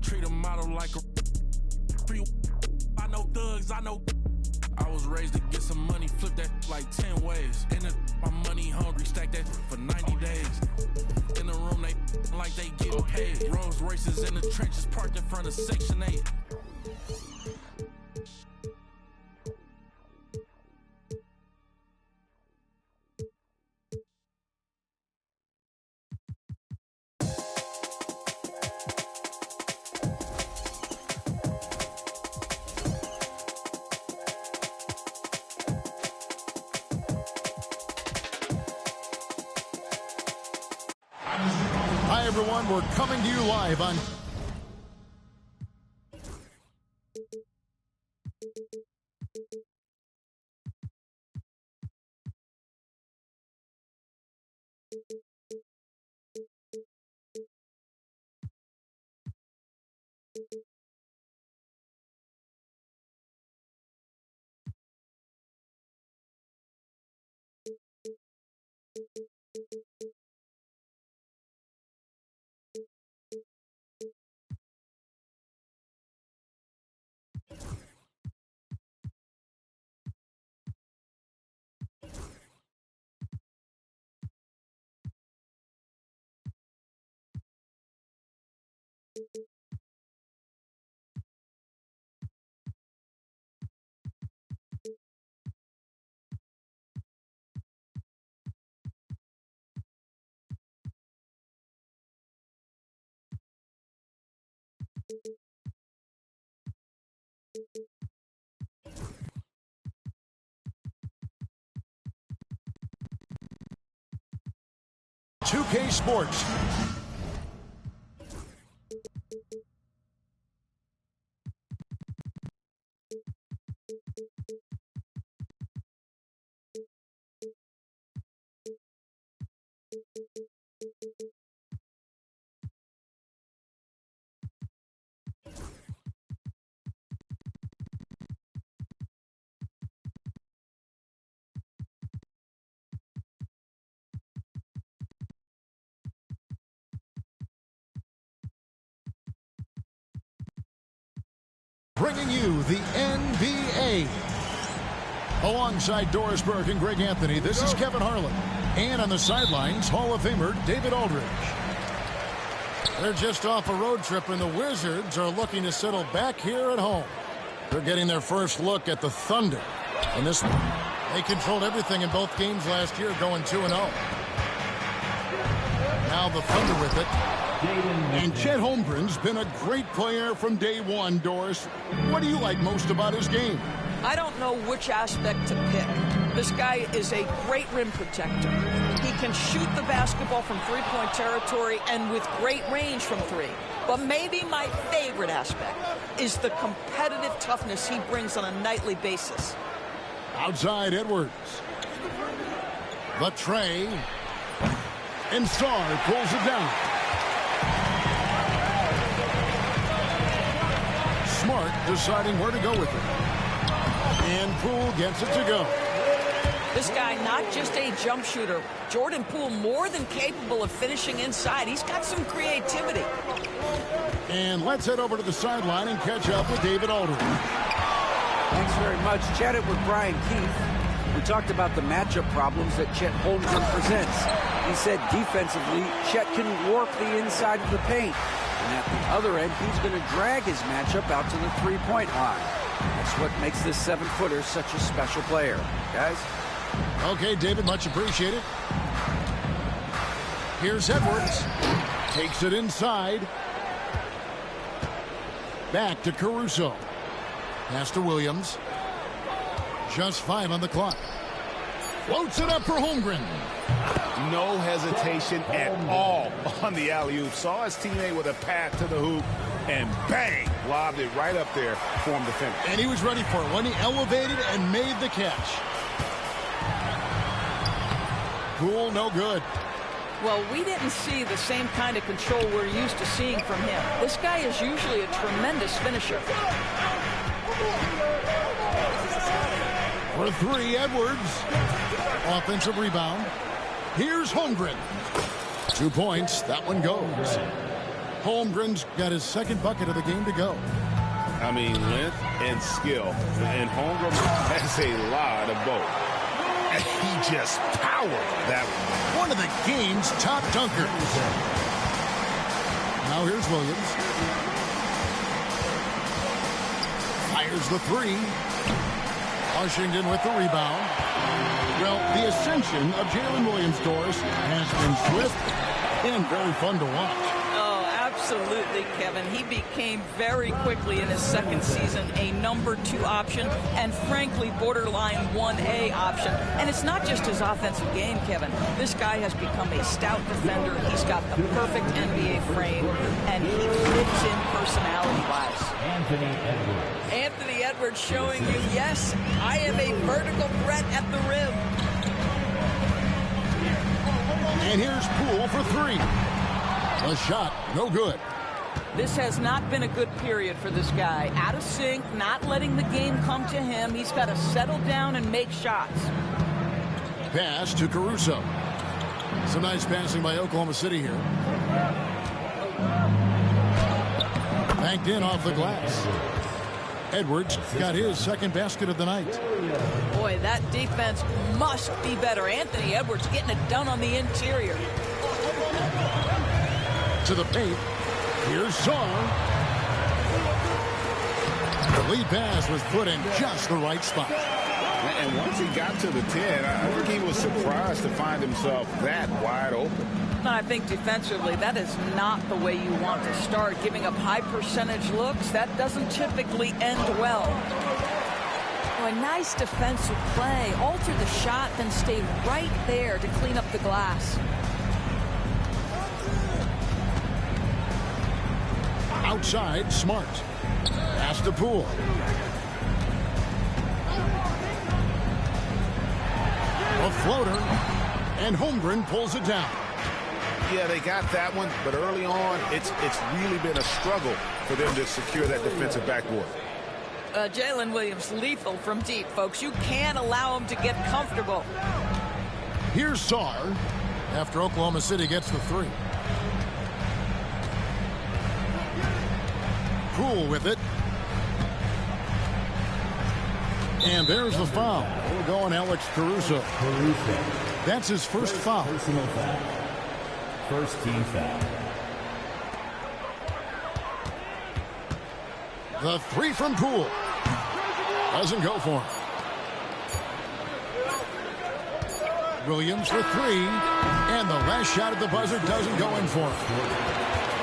treat a model like a free. I know thugs, I know. I was raised to get some money, flip that like 10 ways. In the my money hungry, stack that for 90 days. In the room, they like they getting paid. Rolls Royces in the trenches, parked in front of Section 8. Hi, everyone. We're coming to you live on... $2K Sports. Bringing you the NBA. Alongside Doris Burke and Greg Anthony, this is Kevin Harlan. And on the sidelines, Hall of Famer David Aldridge. They're just off a road trip, and the Wizards are looking to settle back here at home. They're getting their first look at the Thunder. In this one, they controlled everything in both games last year, going 2-0. Now the Thunder with it. And Chet Holmgren's been a great player from day one, Doris. What do you like most about his game? I don't know which aspect to pick. This guy is a great rim protector. He can shoot the basketball from three-point territory and with great range from three. But maybe my favorite aspect is the competitive toughness he brings on a nightly basis. Outside Edwards. The tray. And Sarr pulls it down. Smart deciding where to go with it. And Poole gets it to go. This guy, not just a jump shooter. Jordan Poole more than capable of finishing inside. He's got some creativity. And let's head over to the sideline and catch up with David Aldridge. Thanks very much. Chatted with Brian Keith. We talked about the matchup problems that Chet Holmgren presents. He said defensively, Chet can warp the inside of the paint. And at the other end, he's going to drag his matchup out to the three-point line. That's what makes this 7-footer such a special player. Guys? Okay, David, much appreciated. Here's Edwards. Takes it inside. Back to Caruso. Pass to Williams. Just 5 on the clock. Floats it up for Holmgren. No hesitation at all on the alley-oop. Saw his teammate with a path to the hoop, and bang, lobbed it right up there for him to finish. And he was ready for it when he elevated and made the catch. Poole, no good. Well, we didn't see the same kind of control we're used to seeing from him. This guy is usually a tremendous finisher. For 3, Edwards. Offensive rebound. Here's Holmgren. 2 points. That one goes. Holmgren's got his second bucket of the game to go. I mean, length and skill. And Holmgren has a lot of both. And he just powered that one of the game's top dunkers. Now here's Williams. Fires the three. Washington with the rebound. Well, the ascension of Jalen Williams, Doris, has been swift and very fun to watch. Oh, absolutely, Kevin. He became very quickly in his second season a number 2 option and, frankly, borderline 1A option. And it's not just his offensive game, Kevin. This guy has become a stout defender. He's got the perfect NBA frame, and he fits in personality-wise. Anthony Edwards showing you, yes, I am a vertical threat at the rim. And here's Poole for 3. A shot, no good. This has not been a good period for this guy. Out of sync, not letting the game come to him. He's got to settle down and make shots. Pass to Caruso. Some nice passing by Oklahoma City here. Banked in off the glass. Edwards got his second basket of the night. Boy, that defense must be better. Anthony Edwards getting it done on the interior. To the paint. Here's Song. The lead pass was put in just the right spot. And once he got to the 10, I think he was surprised to find himself that wide open. I think defensively, that is not the way you want to start. Giving up high percentage looks, that doesn't typically end well. Oh, a nice defensive play. Alter the shot, then stay right there to clean up the glass. Outside, Smart. Pass to Poole. A floater. And Holmgren pulls it down. Yeah, they got that one, but early on, it's really been a struggle for them to secure that defensive backboard. Jalen Williams lethal from deep, folks. You can't allow him to get comfortable. Here's Sarr after Oklahoma City gets the 3. Poole with it. And there's the foul. We're going Alex Caruso. That's his first foul. Personal foul. First team foul. The 3 from Poole. Doesn't go for him. Williams for 3. And the last shot at the buzzer doesn't go in for him.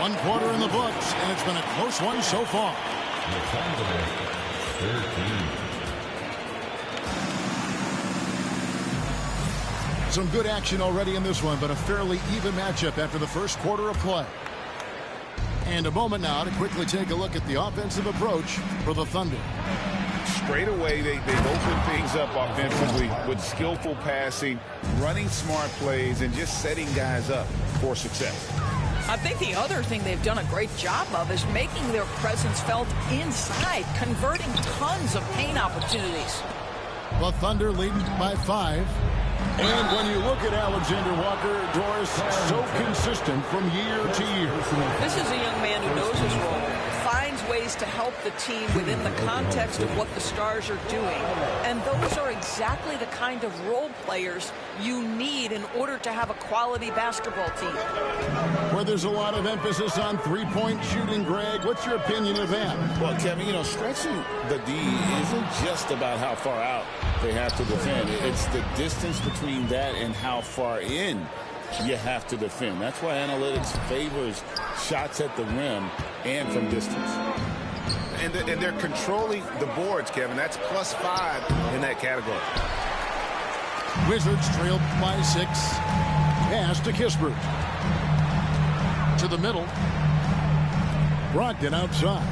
1 quarter in the books, and it's been a close one so far. 13. Some good action already in this one, but a fairly even matchup after the first quarter of play. And a moment now to quickly take a look at the offensive approach for the Thunder. Straight away, they've opened things up offensively with skillful passing, running smart plays, and just setting guys up for success. I think the other thing they've done a great job of is making their presence felt inside, converting tons of paint opportunities. The Thunder leading by 5. And when you look at Alexander Walker, Doris, so consistent from year to year. This is a young man who knows his role, finds ways to help the team within the context of what the Stars are doing. And those are exactly the kind of role players you need in order to have a quality basketball team. Where there's a lot of emphasis on three-point shooting, Greg, what's your opinion of that? Well, Kevin, stretching the D isn't just about how far out they have to defend. It's the distance between that and how far in you have to defend. That's why analytics favors shots at the rim and from distance. And they're controlling the boards, Kevin. That's +5 in that category. Wizards trailed by 6. Pass to Kispert. To the middle. Brogdon outside.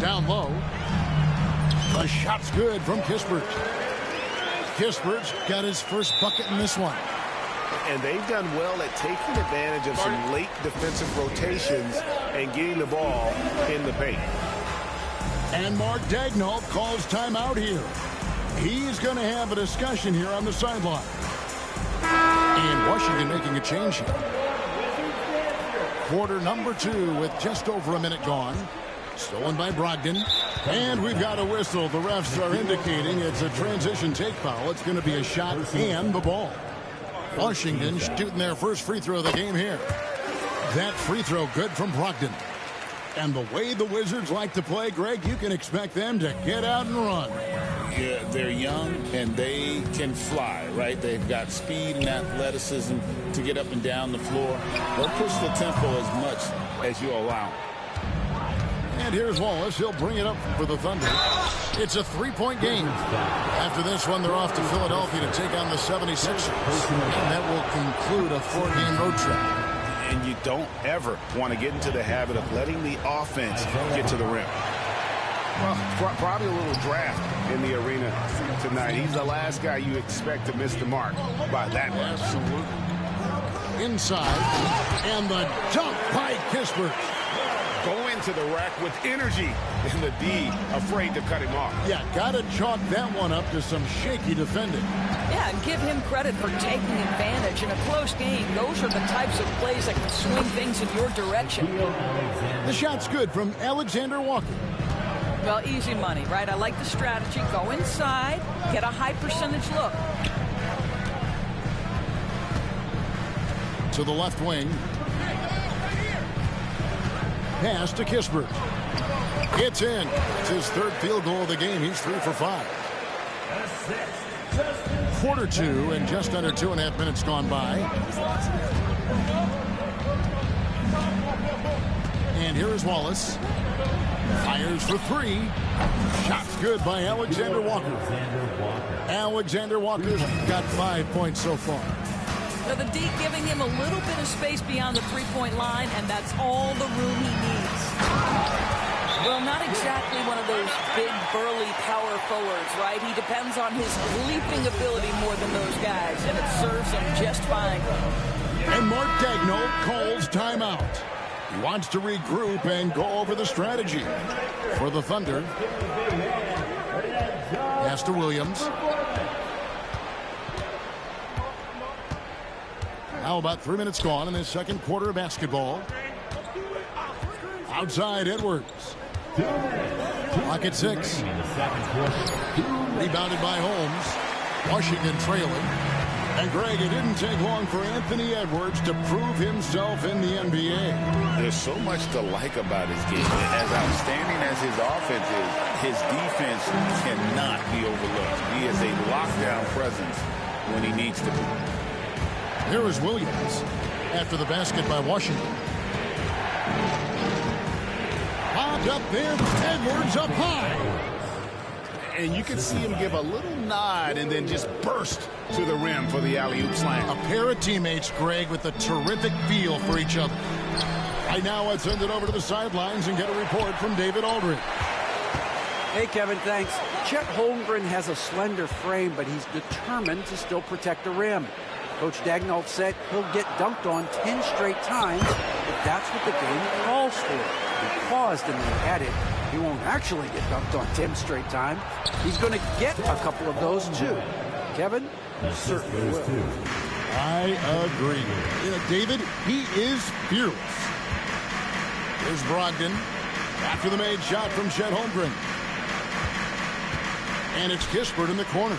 Down low. The shot's good from Kispert. Kispert's got his first bucket in this one. And they've done well at taking advantage of some late defensive rotations and getting the ball in the paint. And Mark Daigneault calls timeout here. He's going to have a discussion here on the sideline. And Washington making a change here. Quarter number 2 with just over a minute gone. Stolen by Brogdon. And we've got a whistle. The refs are indicating it's a transition take foul. It's going to be a shot and the ball. Washington shooting their first free throw of the game here. That free throw good from Brogdon. And the way the Wizards like to play, Greg, you can expect them to get out and run. Yeah, they're young and they can fly, right? They've got speed and athleticism to get up and down the floor. They'll push the tempo as much as you allow. And here's Wallace. He'll bring it up for the Thunder. It's a 3-point game. After this one, they're off to Philadelphia to take on the 76ers. And that will conclude a 4-game road trip. And you don't ever want to get into the habit of letting the offense get to the rim. Well, probably a little draft in the arena tonight. He's the last guy you expect to miss the mark by that much. Absolutely. Inside. And the dunk by Kispert. Going to the rack with energy, and the D afraid to cut him off. Yeah, got to chalk that one up to some shaky defending. Yeah, and give him credit for taking advantage in a close game. Those are the types of plays that can swing things in your direction. The shot's good from Alexander Walker. Well, easy money, right? I like the strategy. Go inside, get a high percentage look. To the left wing. Pass to Kispert. It's in. It's his third field goal of the game. He's 3 for 5. Quarter 2 and just under 2.5 minutes gone by. And here is Wallace. Fires for 3. Shot's good by Alexander Walker. Alexander Walker's got 5 points so far. So the D giving him a little bit of space beyond the three-point line, and that's all the room he needs. Well, not exactly one of those big, burly power forwards, right? He depends on his leaping ability more than those guys, and it serves him just fine. And Mark Daigneault calls timeout. He wants to regroup and go over the strategy for the Thunder. Pass to Williams. Now about 3 minutes gone in this second quarter of basketball. Outside Edwards. Clock at 6. Rebounded by Holmes. Washington trailing. And Greg, it didn't take long for Anthony Edwards to prove himself in the NBA. There's so much to like about his game. As outstanding as his offense is, his defense cannot be overlooked. He is a lockdown presence when he needs to be. Here is Williams after the basket by Washington. Popped up there, Edwards up high. And you can see him give a little nod and then just burst to the rim for the alley-oop slam. A pair of teammates, Greg, with a terrific feel for each other. Right now, let's send it over to the sidelines and get a report from David Aldridge. Hey, Kevin, thanks. Chet Holmgren has a slender frame, but he's determined to still protect the rim. Coach Daigneault said he'll get dunked on 10 straight times if that's what the game calls for. He paused and then added, he won't actually get dunked on 10 straight times. He's going to get a couple of those, too. Kevin certainly will. I agree. David, he is fearless. Here's Brogdon after the made shot from Chet Holmgren. And it's Kispert in the corner.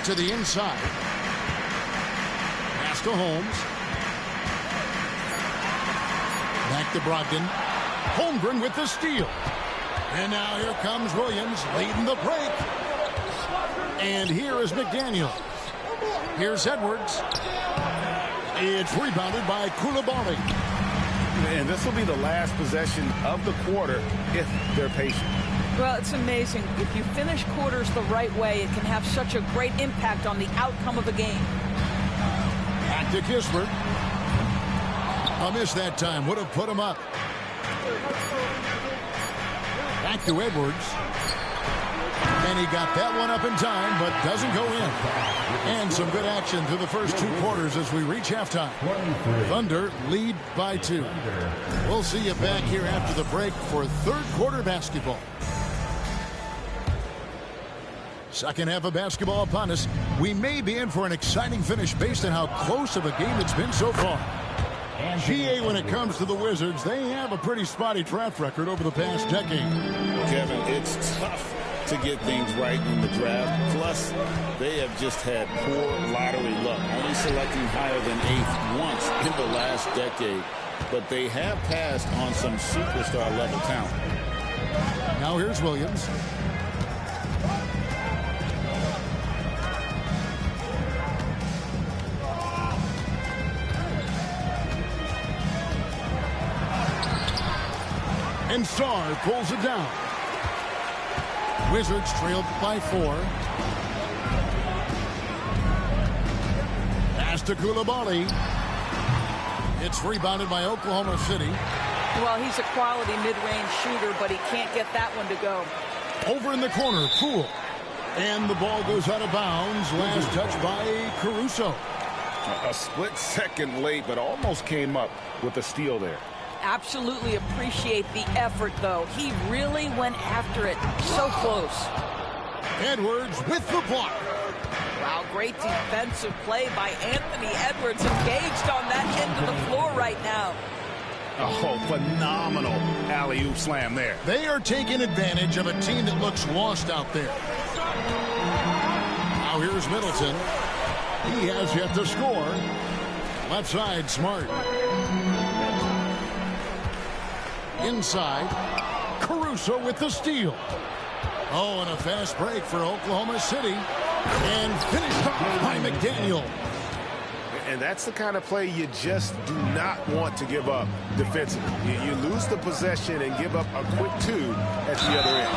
To the inside. Pass to Holmes. Back to Brogdon. Holmgren with the steal. And now here comes Williams leading the break. And here is McDaniel. Here's Edwards. It's rebounded by Coulibaly. And this will be the last possession of the quarter if they're patient. Well, it's amazing. If you finish quarters the right way, it can have such a great impact on the outcome of a game. Back to Kispert. A miss that time. Would have put him up. Back to Edwards. And he got that one up in time, but doesn't go in. And some good action through the first 2 quarters as we reach halftime. Thunder lead by 2. We'll see you back here after the break for third quarter basketball. Second half of basketball upon us. We may be in for an exciting finish based on how close of a game it's been so far. GA, when it comes to the Wizards, they have a pretty spotty track record over the past decade. Kevin, it's tough to get things right in the draft. Plus, they have just had poor lottery luck, only selecting higher than 8th once in the last decade. But they have passed on some superstar-level talent. Now here's Williams. And Sarr pulls it down. Wizards trailed by 4. Pass to Coulibaly. It's rebounded by Oklahoma City. Well, he's a quality mid-range shooter, but he can't get that one to go. Over in the corner, Poole. And the ball goes out of bounds. Last touch by Caruso. A split second late, but almost came up with a steal there. Absolutely appreciate the effort, though. He really went after it. So close. Edwards with the block. Wow, great defensive play by Anthony Edwards, engaged on that end of the floor right now. Oh, phenomenal alley-oop slam there. They are taking advantage of a team that looks lost out there. Now here's Middleton. He has yet to score. Left side, Smart. Inside, Caruso with the steal. Oh, and a fast break for Oklahoma City. And finished off by McDaniel. And that's the kind of play you just do not want to give up defensively. You lose the possession and give up a quick 2 at the other end.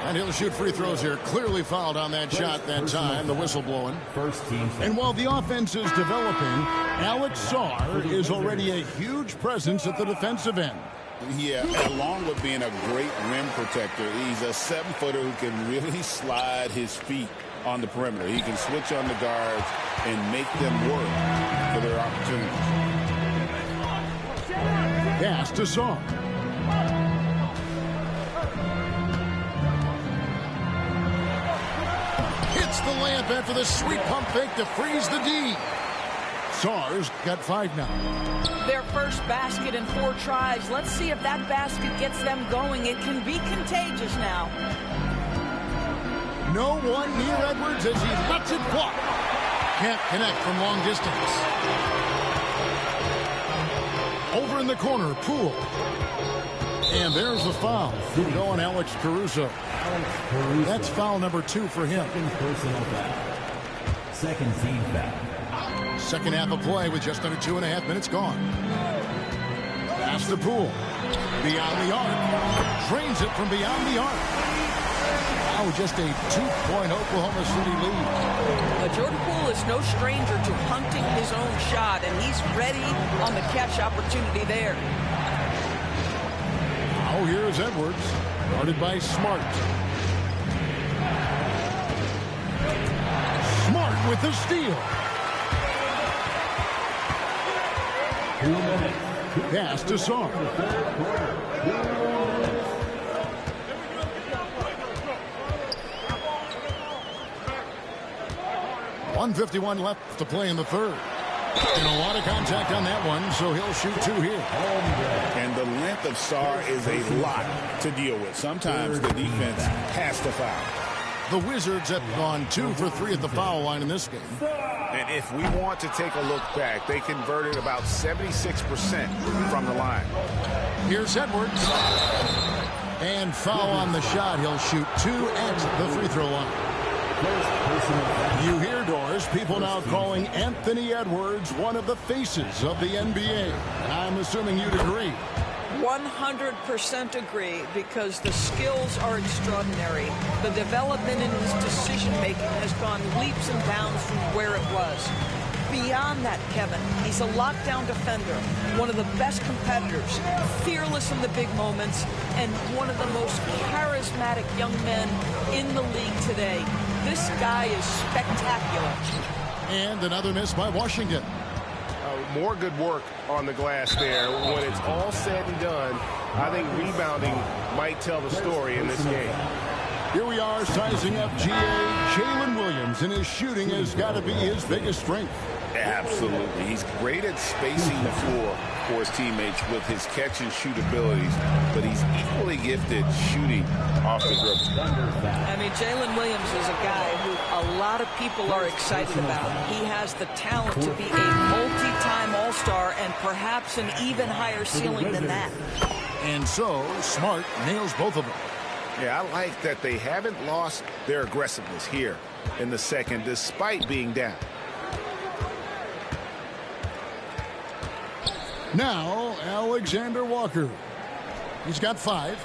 And he'll shoot free throws here. Clearly fouled on that shot that time. The whistle blowing. And while the offense is developing, Alex Sarr is already a huge presence at the defensive end. Yeah, along with being a great rim protector, he's a 7-footer who can really slide his feet on the perimeter. He can switch on the guards and make them work for their opportunities. Pass to Sarr. Hits the layup after the sweet pump fake to freeze the D. Sarr's got 5 now. Their first basket in 4 tries. Let's see if that basket gets them going. It can be contagious now. No one near Edwards as he lets it fly. Can't connect from long distance. Over in the corner, Poole. And there's the foul. Going Alex Caruso. That's foul number 2 for him. Second personal foul. Second team foul. Second half of play with just under 2.5 minutes gone. Pass to Poole. Beyond the arc. Drains it from beyond the arc. Now just a 2-point Oklahoma City lead. Jordan Poole is no stranger to hunting his own shot, and he's ready on the catch opportunity there. Now here's Edwards. Guarded by Smart. Smart with the steal. 2 minutes. Pass to Sarr. .151 left to play in the third. And a lot of contact on that one, so he'll shoot 2 here. And the length of Sarr is a lot to deal with. Sometimes the defense has to foul. The Wizards have gone 2 for 3 at the foul line in this game. And if we want to take a look back, they converted about 76% from the line. Here's Edwards. And foul on the shot. He'll shoot 2 at the free throw line. You hear, Doris, people now calling Anthony Edwards one of the faces of the NBA. I'm assuming you'd agree. 100% agree, because the skills are extraordinary. The development in his decision-making has gone leaps and bounds from where it was. Beyond that, Kevin, he's a lockdown defender, one of the best competitors, fearless in the big moments, and one of the most charismatic young men in the league today. This guy is spectacular. And another miss by Washington. More good work on the glass there. When it's all said and done, I think rebounding might tell the story in this game. Here we are sizing up GA. Jalen Williams, and his shooting has got to be his biggest strength. Absolutely. He's great at spacing the floor for his teammates with his catch and shoot abilities, but he's equally gifted shooting off the dribble. I mean, Jalen Williams is a guy who a lot of people are excited about. He has the talent to be a multi-time All-Star and perhaps an even higher ceiling than that. And so, Smart nails both of them. Yeah, I like that they haven't lost their aggressiveness here in the second, despite being down. Now, Alexander Walker. He's got 5.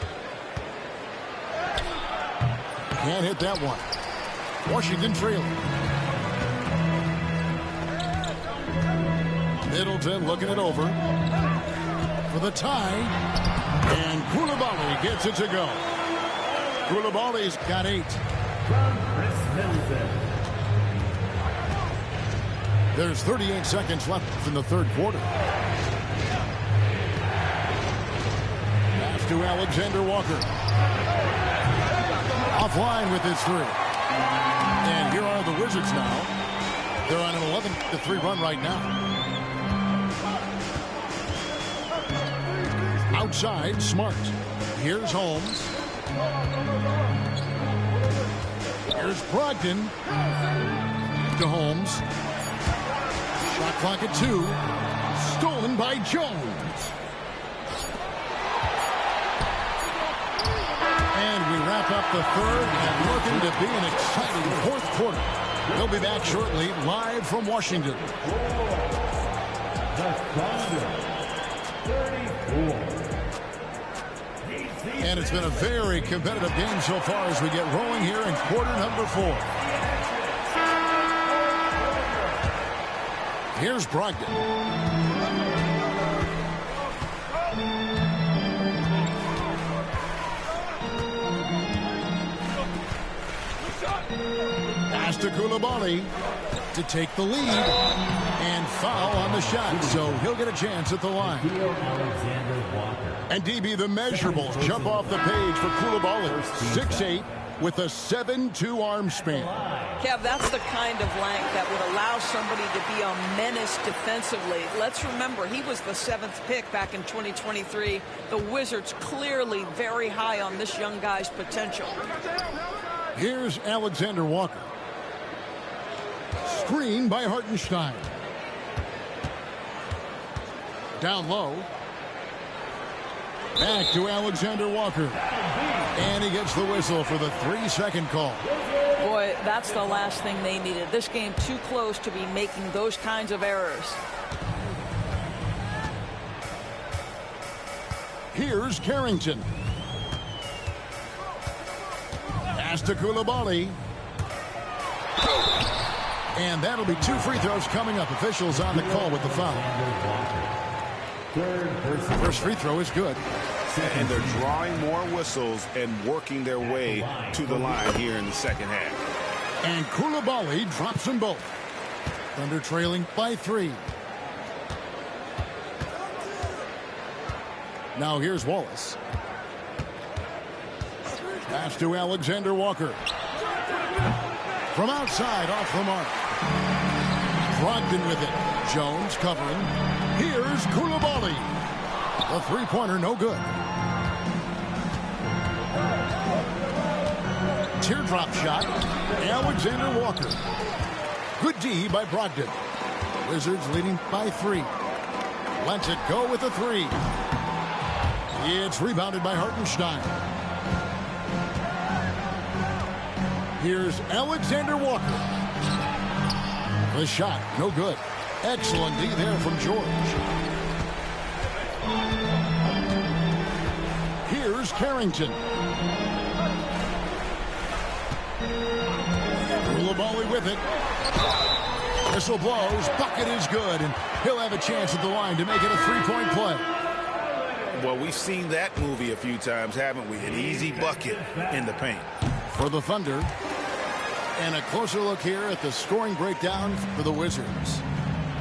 Can't hit that one. Washington trailing. Middleton looking it over for the tie. And Coulibaly gets it to go. Koulibaly's got 8. There's 38 seconds left in the third quarter. Pass to Alexander Walker. Offline with his 3. And here are the Wizards now. They're on an 11-3 run right now. Outside, Smart. Here's Holmes. Here's Brogdon to Holmes. Shot clock at 2. Stolen by Jones. And we wrap up the third and looking to be an exciting fourth quarter. We'll be back shortly, live from Washington. The Thunder, 34. And it's been a very competitive game so far as we get rolling here in quarter number 4. Here's Brogdon. Pass to Coulibaly to take the lead and foul on the shot, so he'll get a chance at the line. And DB, the measurables jump off the page for Coulibaly. 6'8", with a 7'2" arm span. Kev, that's the kind of length that would allow somebody to be a menace defensively. Let's remember, he was the 7th pick back in 2023. The Wizards clearly very high on this young guy's potential. Here's Alexander Walker. Screen by Hartenstein. Down low. Back to Alexander Walker. And he gets the whistle for the 3-second call. Boy, that's the last thing they needed. This game too close to be making those kinds of errors. Here's Carrington. Pass to Coulibaly. And that'll be 2 free throws coming up. Officials on the call with the foul. First free throw is good. And they're drawing more whistles and working their way to the line here in the second half. And Coulibaly drops them both. Thunder trailing by 3. Now here's Wallace. Pass to Alexander Walker. From outside, off the mark. Brogdon with it. Jones covering. Here's Coulibaly. The three-pointer, no good. Teardrop shot. Alexander Walker. Good D by Brogdon. Wizards leading by 3. Lets it go with a 3. It's rebounded by Hartenstein. Here's Alexander Walker. The shot, no good. Excellent D there from George. Here's Carrington. Coulibaly with it. Whistle blows. Bucket is good, and he'll have a chance at the line to make it a 3-point play. Well, we've seen that movie a few times, haven't we? An easy bucket in the paint. For the Thunder. And a closer look here at the scoring breakdown for the Wizards.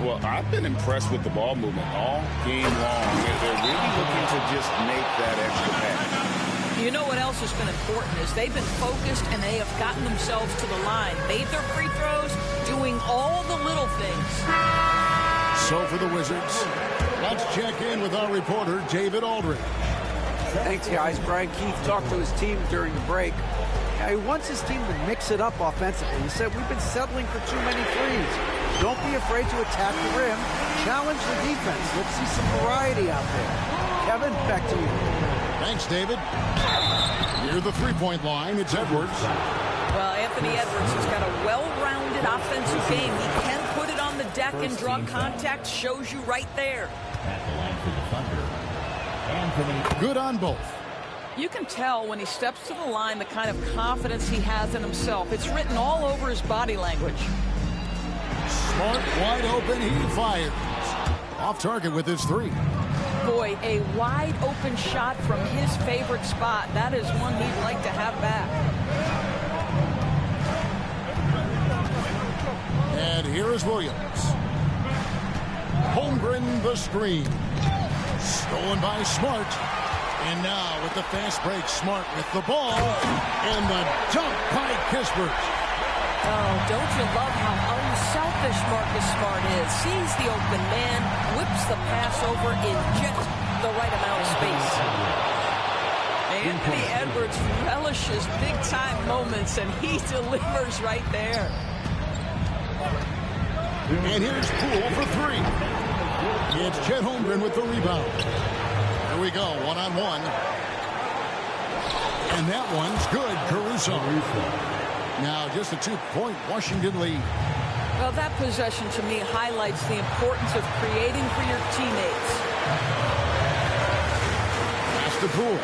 Well, I've been impressed with the ball movement all game long. They're really looking to just make that extra pass. You know what else has been important is they've been focused and they have gotten themselves to the line, made their free throws, doing all the little things. So for the Wizards, let's check in with our reporter, David Aldridge. Thanks, guys. Brian Keith talked to his team during the break. He wants his team to mix it up offensively. He said, we've been settling for too many threes. Don't be afraid to attack the rim. Challenge the defense. Let's see some variety out there. Kevin, back to you. Thanks, David. Near the three-point line, it's Edwards. Well, Anthony Edwards has got a well-rounded offensive game. He can put it on the deck and draw contact. Shows you right there. At the line for the Thunder, Anthony. Good on both. You can tell when he steps to the line the kind of confidence he has in himself. It's written all over his body language. Smart, wide open, he fires. Off target with his three. Boy, a wide open shot from his favorite spot. That is one he'd like to have back. And here is Williams. Holmgren the screen. Stolen by Smart. And now with the fast break, Smart with the ball. And the dunk by Kispert. Oh, don't you love how unselfish Marcus Smart is? Sees the open man, whips the pass over in just the right amount of space. Anthony Edwards relishes big-time moments, and he delivers right there. And here's Poole for three. It's Chet Holmgren with the rebound. Here we go, one-on-one. And that one's good, Caruso. Now just a 2-point Washington lead. Well, that possession to me highlights the importance of creating for your teammates. Pass to Poole.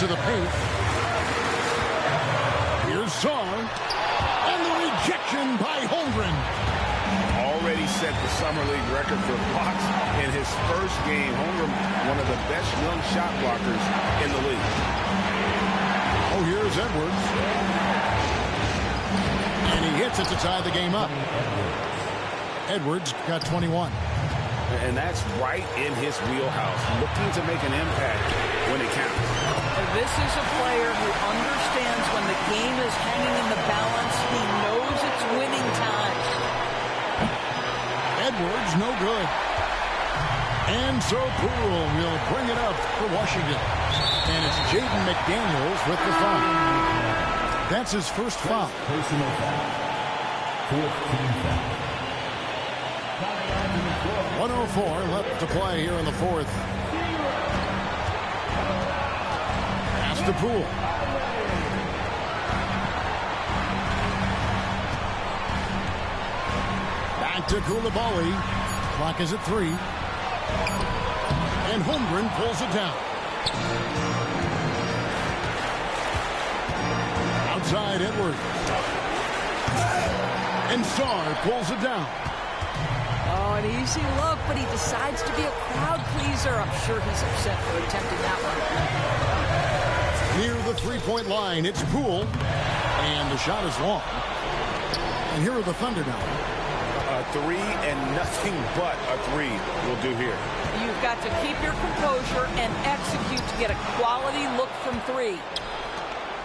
To the paint. Here's Sarr. And the rejection by Holmgren. Already set the Summer League record for blocks in his first game. Holmgren, one of the best young shot blockers in the league. Oh, here's Edwards. And he hits it to tie the game up. Edwards got 21. And that's right in his wheelhouse, looking to make an impact when it counts. This is a player who understands when the game is hanging in the balance. He knows it's winning time. Edwards, no good. And so Poole will bring it up for Washington. And it's Jaden McDaniels with the foul. That's his first foul. Personal foul. 14th foul. 1:04 left to play here in the fourth. Pass to Poole. Back to Koulibaly. Clock is at 3. And Holmgren pulls it down. Outside Edwards. And Sarr pulls it down. Oh, an easy look, but he decides to be a crowd pleaser. I'm sure he's upset for attempting that one. Near the three-point line, it's Poole. And the shot is long. And here are the Thunder now. A three and nothing but a three will do here. You've got to keep your composure and execute to get a quality look from three.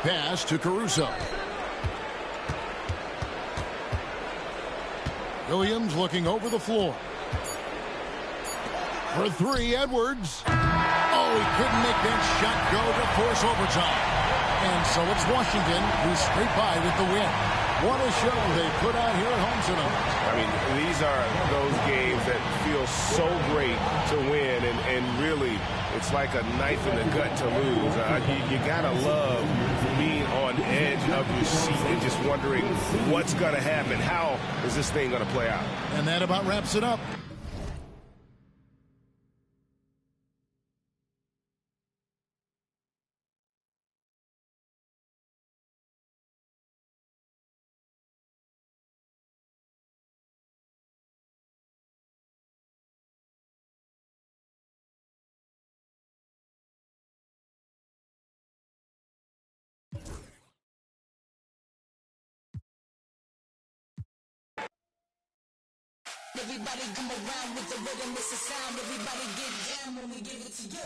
Pass to Caruso. Williams looking over the floor. For three, Edwards. Oh, he couldn't make that shot go to force overtime. And so it's Washington who's straight by with the win. What a show they put on here at home tonight. I mean, these are those games that feel so great to win, and really, it's like a knife in the gut to lose. You gotta love being on edge of your seat and just wondering what's gonna happen. How is this thing gonna play out? And that about wraps it up. Everybody come around with the rhythm, it's a sound. Everybody get down when we give it to you.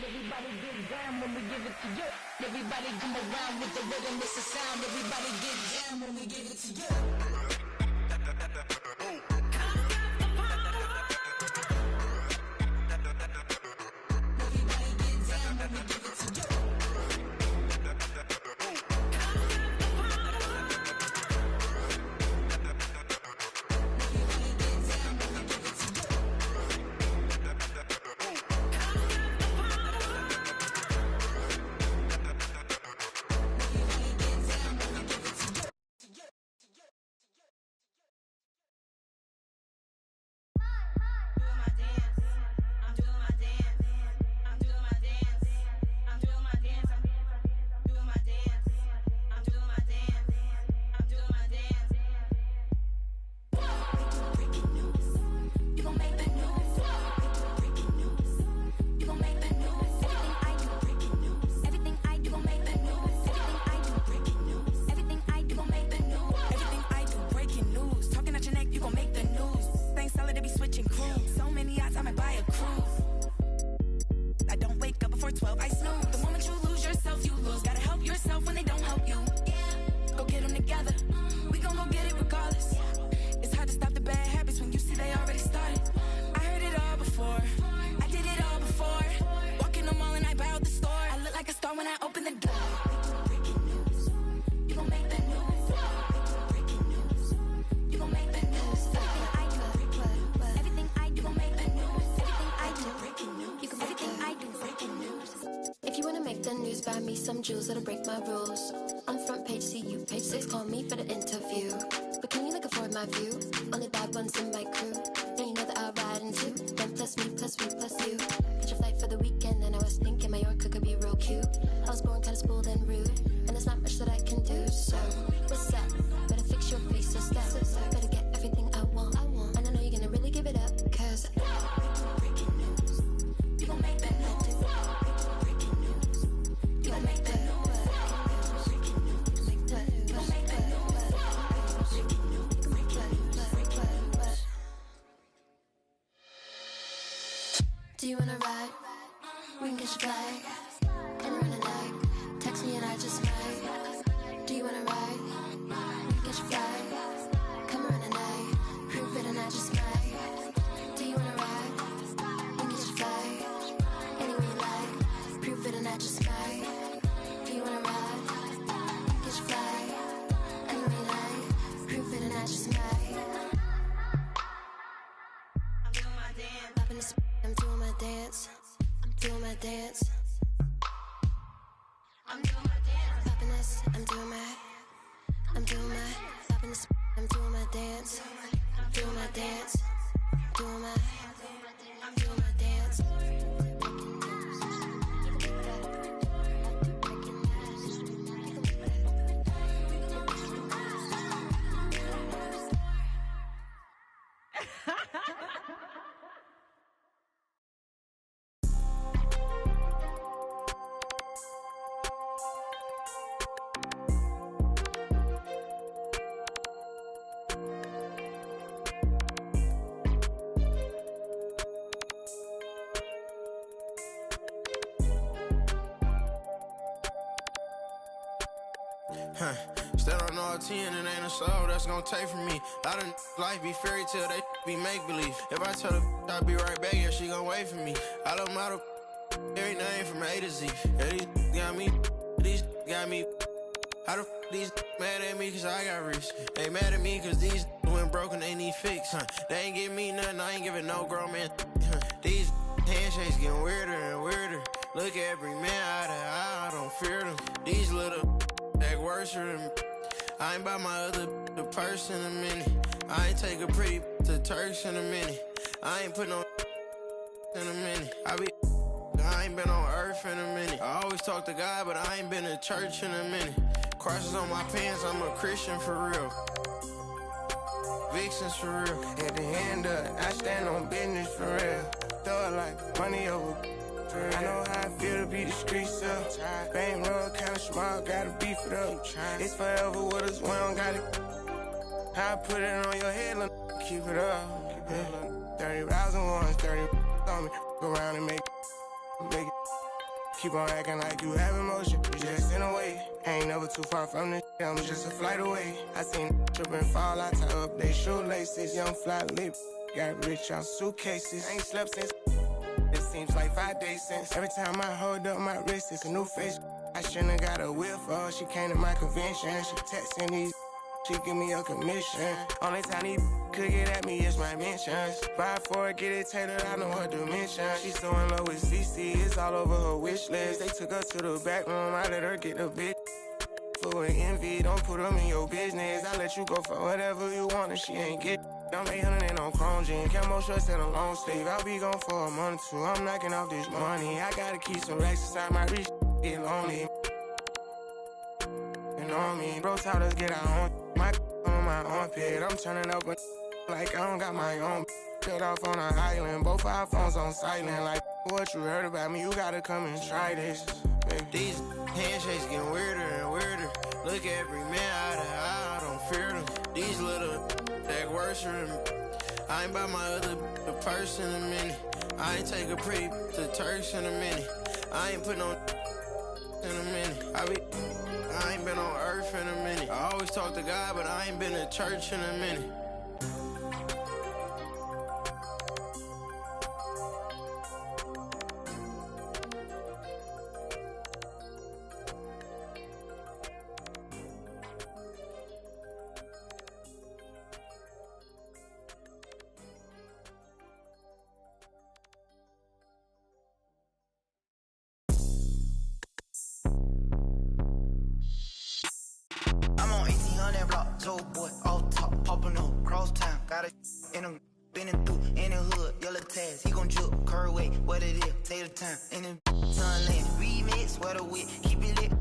Everybody get down when we give it to you. Everybody come around with the rhythm, it's a sound. Everybody get down when we give it to you. Buy me some jewels that'll break my rules. On front page, see you. Page 6, call me for the interview. But can you look afford my view? Only bad ones in my crew. And you know that I'll ride in two. Then plus me, plus we, plus you. Catch a flight for the weekend, and I was thinking Mallorca could be real cute. I was born kinda spoiled and rude, and there's not much that I can do. So, what's up? Better fix your face so step. Better get everything I want. And I know you're gonna really give it up, cause breaking news. You gon' make that noise. Do you wanna ride? We can catch a flight. Anywhere in the night. Text me and I just might. Do you wanna ride? We can catch a flight. Come around the night. Prove it and I just might. Do you wanna ride? We can catch a flight. Anywhere you like. Prove it and I just might. Do you wanna ride? We can catch a flight. Anywhere you like. Prove it and I just might. I'm doing my dance. I'm doing my dance. I'm doing my dance. Popping this, I'm doing my popping this, I'm doing my dance. I'm doing my dance. I'm doing my dance. Stand on all 10 and ain't a soul that's gonna take from me. I done life be fairy tale, they be make believe. If I tell her I'll be right back, yeah, she gon' wait for me. I love model every name from A to Z. Yeah, these got me. How the f these mad at me cause I got rich? They mad at me cause these went broken, they need fix. They ain't give me nothing, I ain't giving no grown man. These handshakes getting weirder and weirder. Look at every man eye to eye, I don't fear them. These little act worse than me. I ain't buy my other the purse in a minute. I ain't take a pretty to Turks in a minute. I ain't put no in a minute. I ain't been on earth earth in a minute. I always talk to God, but I ain't been to church in a minute. Crosses on my pants, I'm a Christian for real. Vixens for real. At the end of it, I stand on business for real. Throw it like money over. I know how I feel to be the streets up. Bankroll kinda small, gotta beef it up. It's forever with us, we don't got it. I put it on your head, keep it up. 30,000 ones, 30 on me. Go around and make it. Keep on acting like you have emotion, you just in a way. Ain't never too far from this, I'm just a flight away. I seen trip and fall, I tie up they shoelaces. Young fly lip, got rich on suitcases. Ain't slept since, it seems like 5 days since. Every time I hold up my wrist, it's a new face. I shouldn't got a whip for her, she came to my convention. She texting these, she give me a commission. Only time these could get at me is my mentions. Buy for it, get it tailored, I know her dimension. She's so in love with CC, it's all over her wish list. They took her to the back room, I let her get the big. Full of envy, don't put them in your business. I let you go for whatever you want and she ain't get. I'm 800 and on chrome jean, camo shorts and a long sleeve. I'll be gone for a month or two, I'm knocking off this money. I gotta keep some racks inside my reach, get lonely. You know me, bro taught us get our own. My on my armpit, I'm turning up like I don't got my own. Cut off on an island, both our phones on silent. Like what you heard about me, you gotta come and try this, baby. These handshakes getting weirder and weirder. Look at every man eye to eye, I don't fear them. These little that worse than me. I ain't by my other purse in a minute. I ain't take a pretty to Turks in a minute. I ain't put no in a minute. I ain't been on earth in a minute. I always talk to God, but I ain't been to church in a minute. Low boy, off top, popping up, cross town. Got it in him, bending through in the hood, yellow tags. He gon' juke, curve way, what it is, take the time. In the sunland, remix, sweater wet, keep it lit.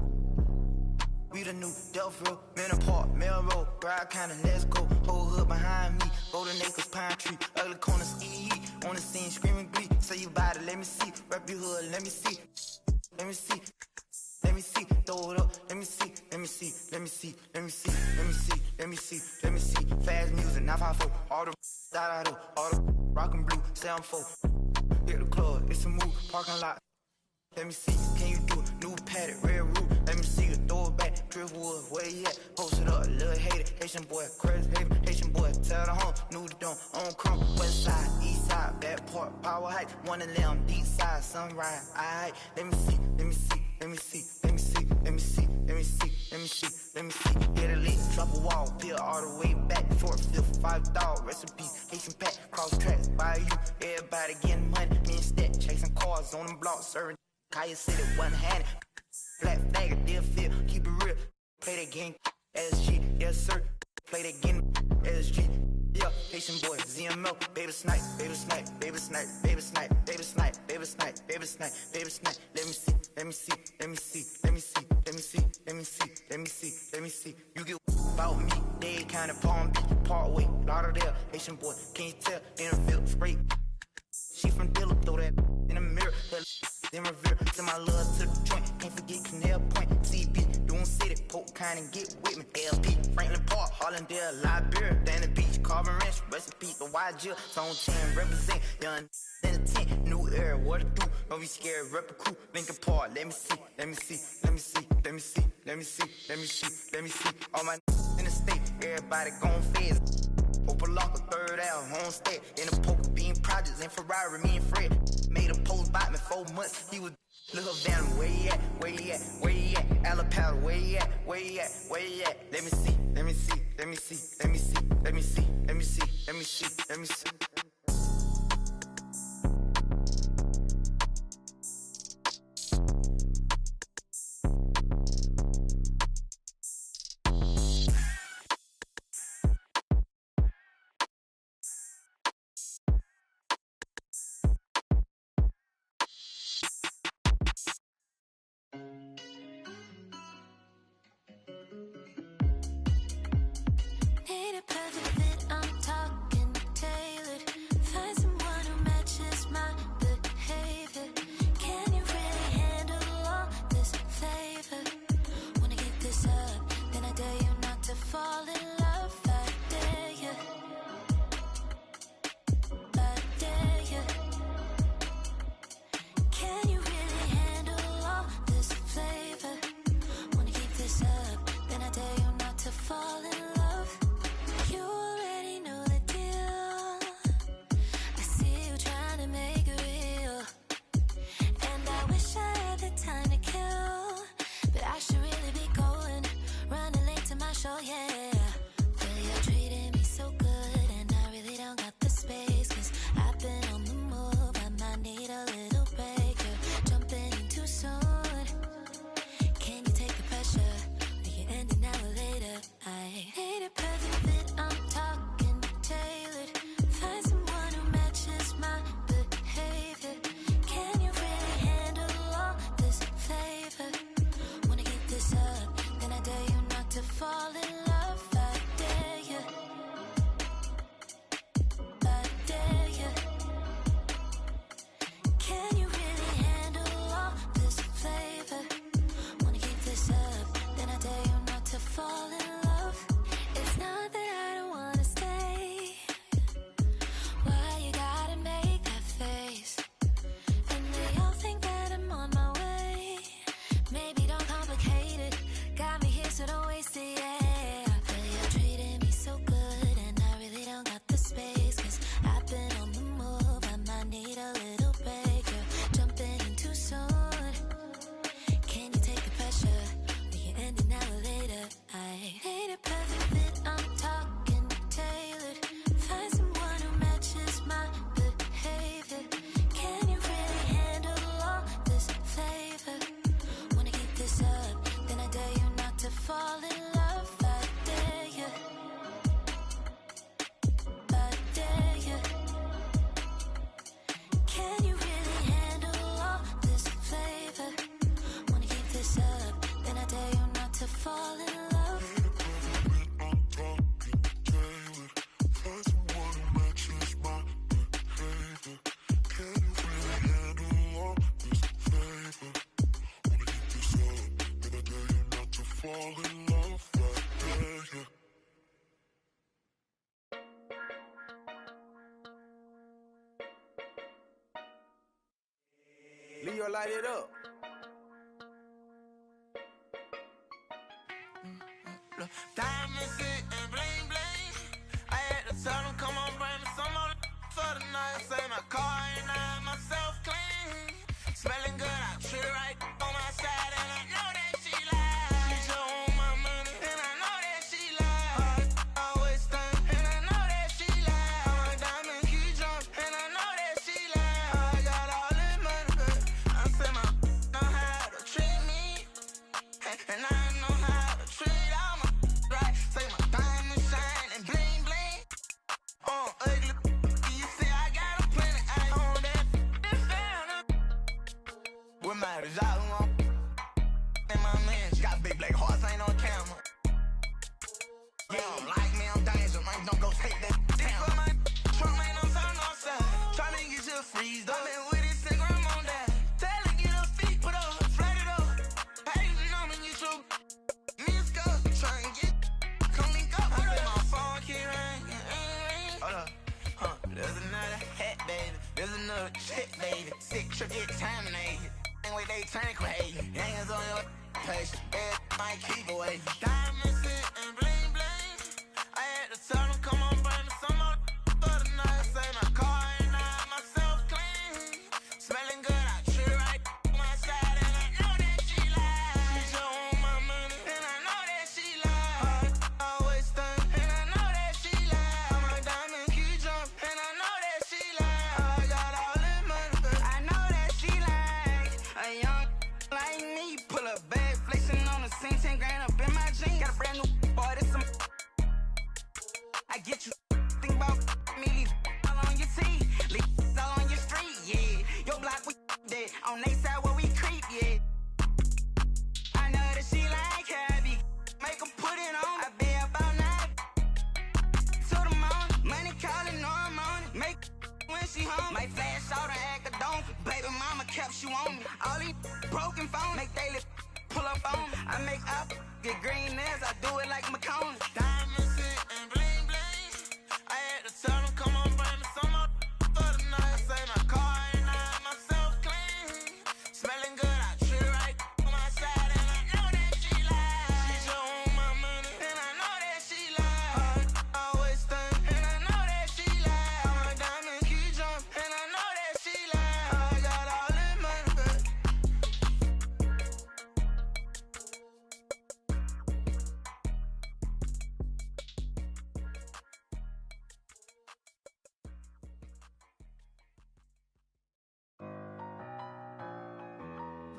We the new Delph Road, Manor Park, Melrose, Bride County, let's go. Whole hood behind me, Golden Acres, Pine Tree, ugly corner, ski. On the scene, screaming glee. Say you bout it, let me see. Rep your hood, let me see. Let me see. Let me see, throw it up, let me see, let me see, let me see, let me see, let me see, let me see, let me see. Fast music, 954, all the da-da-do, all the rock and blue, 7-4. Hit the club, it's a move, parking lot. Let me see, can you do it? New paddock, red roof. Let me see you throw it back, Driftwood, where you at? Post it up, little hater, Haitian boy, crazy haven, Haitian boy, tell the home, new the dome, on crumb, west side, east side, back part, power height, one of them, deep side, sunrise, alright, let me see, let me see. Let me see, let me see, let me see, let me see, let me see, let me see. Get a lick, drop a wall, peel all the way back. 4th, 5th, 5 dog, recipe, Haitian pack, cross tracks, by you. Everybody getting money, me and Stat, chasing cars on them blocks, serving. Kaya City, one-handed. Black flag, deal feel, keep it real. Play that game, SG, yes sir. Play that game, SG. Yeah, Haitian boy, ZML, baby snipe, baby snipe, baby snipe, baby snipe, baby snipe, baby snipe, baby snipe, baby snipe. Let me see, let me see, let me see, let me see, let me see, let me see, let me see, let me see. You get about me, Dade County, Palm Beach, Parkway, Lauderdale, Haitian boy, can you tell? Interville, straight. She from Dilla, throw that in the mirror, then revere. Send my love to the joint, can't forget Canal Point, CB, doing city, poke kind and get with me. LP, Franklin Park, Harlandale, Liberia, Danny Beach, Carbon Ranch, recipe, the YG, Zone 10, represent, young in the tent, new era, what to do, don't be scared, rep a crew, Lincoln Park, let me see, let me see, let me see, let me see, let me see, let me see, let me see, all my in the state, everybody gon' fizz. Opalaka, 3rd Ave, homestead, in the poker bean projects, in Ferrari, me and Fred, made a post by me 4 months, he was, little Van, where he at, where he at, where he at, Alapata, where he at, where he at, where he at, let me see, let me see, let me see, let me see, let me see, let me see, let me see, let me see. fall in love. You already know the deal. I see you trying to make it real. And I wish I had the time to kill, but I should really be going, running late to my show, yeah. Feel you're treating me so good, and I really don't got the space, 'cause I've been on the move, I might need a little break. You're jumping in too soon. Can you take the pressure? We can end it now or later. I hate it perfect fit, I'm talking tailored. Find someone who matches my behavior. Can you really handle all this flavor? Wanna keep this up, then I dare you not to fall in love. I dare you. I dare you. Can you really handle all this flavor? Wanna keep this up, then I dare you not to fall in love. It's not that I don't wanna stay. Why you gotta make that face? And they all think that I'm on my way. Maybe don't complicate it. Got me here, so don't waste it, yeah. But you're treating me so good, and I really don't got the space, 'cause I've been on the move, I might need a little break. You're jumping in too soon. Can you take the pressure? We can end it now or later. I hate it perfect fit, I'm talking tailored. Find someone who matches my behavior. Can you really handle all this flavor? Wanna keep this up, then I dare you not to fall in love. I dare you. I dare you. Can you really handle all this flavor? Wanna keep this up, then I dare you not to fall in love. Leo, light it up. Diamonds and bling bling. I had to tell them, come on, bring me some more for the night. Say my car and I myself clean. Smelling good, I treat her right on my side, and I know that she lies. She just want my money, and I know that she lies. Always stunt, and I know that she lies. My diamond keep drunk, and I know that she lies. I got all this money, but I say my know how to treat me, and I know how to treat all my right. Say my diamond shine and bling bling. Ugly, you see I got a plenty. I own that. What matters, I want. And my man got big black hearts, ain't on camera. You don't like me, I'm dangerous, man. Don't go take that down. But my trunk ain't on turn on side. Tryna get you freezed up. Been with it, sick, I'm on that. Tell her, get her feet put up, flat it up. Hey, you know me, you should. Miss go, tryna get. Come link up. I say my phone keep ringing. Hold up. There's another hat, baby. There's another chick, baby. Sick trip, get terminated. Ain't wait, they turn crazy. Hands on your patient. Bad might keep away. Diamonds and bling bling. I had to tell them, come on, bring me some more for the night. Say my car and I myself clean. Smelling good, I treat her right on my side, and I know that she lies. She just want my money, and I know that she lies. Always stunt, and I know that she lies. My diamond keep drunk, and I know that she lies. I got all this money, but I know that she lies. A young like me, pull a bag, flexing on the scene, 10 grand up in my jeans. Got a brand new boy, this some. I get you think about me, all on your teeth, leave all on your street, yeah. Your block we dead, on they side where we creep, yeah. I know that she like heavy, make her put it on. I be about 9 to the morning, money calling, no I'm on it. Make when she home, might flash out and act a don't. Baby mama kept you on me, all these broken phones, make daily pull up on me. I make up, get green nails, I do it like McCone. Diamonds and bling bling. I had to tell them, come on, bring me some more for the night. Say my car and I myself clean. Smelling good, I treat her right on my side, and I know that she lies. She just want my money, and I know that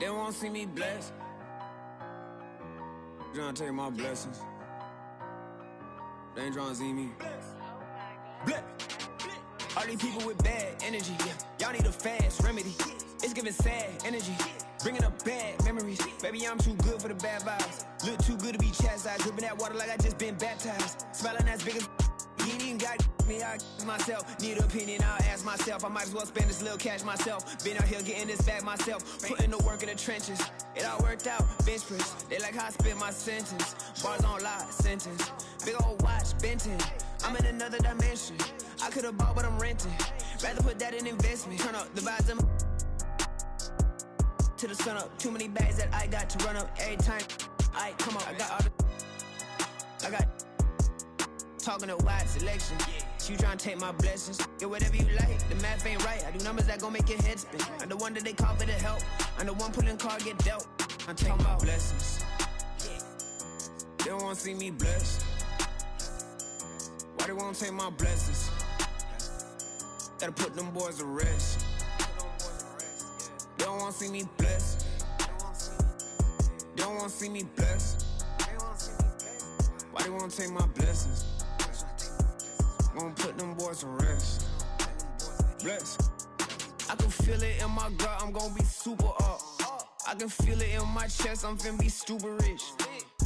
They won't see me blessed. Trying to take my blessings. They ain't trying to see me. Bless. All these people with bad energy. Y'all need a fast remedy. It's giving sad energy. Bringing up bad memories. Baby, I'm too good for the bad vibes. Look too good to be chastised. Dripping that water like I just been baptized. Smelling as big as you ain't even got me, I myself. Need an opinion, I'll ask myself. I might as well spend this little cash myself. Been out here getting this back myself. Putting the work in the trenches. It all worked out, bench press. They like how I spit my sentence. Bars on lot, sentence. Big old watch, Benton. I'm in another dimension. I could've bought, but I'm renting. Rather put that in investment. Turn up the vibes to the sun up. Too many bags that I got to run up every time I come up. I got all the... I got... Talking a wide selection. You trying to take my blessings. Get whatever you like. The math ain't right. I do numbers that gon' make your head spin. I'm the one that they call for the help. I'm the one pulling card get dealt. I'm taking my blessings. They don't wanna see me blessed. Why they won't take my blessings? Gotta put them boys to rest. They don't wanna see me blessed. They don't wanna see me blessed. Why they won't take my blessings? Gonna put them boys to rest. Bless. I can feel it in my gut, I'm gonna be super up. I can feel it in my chest, I'm finna be stupid rich.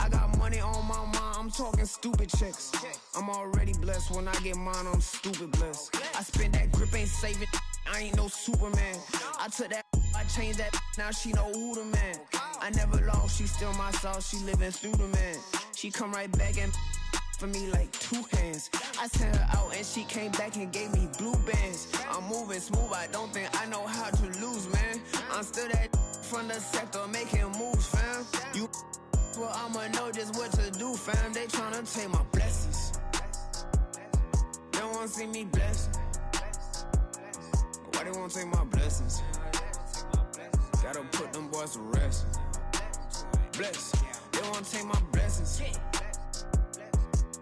I got money on my mind, I'm talking stupid checks. I'm already blessed, when I get mine, I'm stupid blessed. I spend that grip, ain't saving, I ain't no Superman. I took that, I changed that, now she know who the man. I never lost, she still my sauce, she living through the man. She come right back and for me like 2 hands. I sent her out and she came back and gave me blue bands. I'm moving smooth, I don't think I know how to lose, man. I'm still that from the sector making moves, fam. You well, I'ma know just what to do, fam. They tryna take my blessings. They don't wanna see me blessed. Why they won't take my blessings? Gotta put them boys to rest. Bless. They don't wanna take my blessings.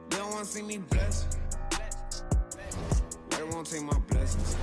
They don't wanna see me blessed. Why they won't take my blessings?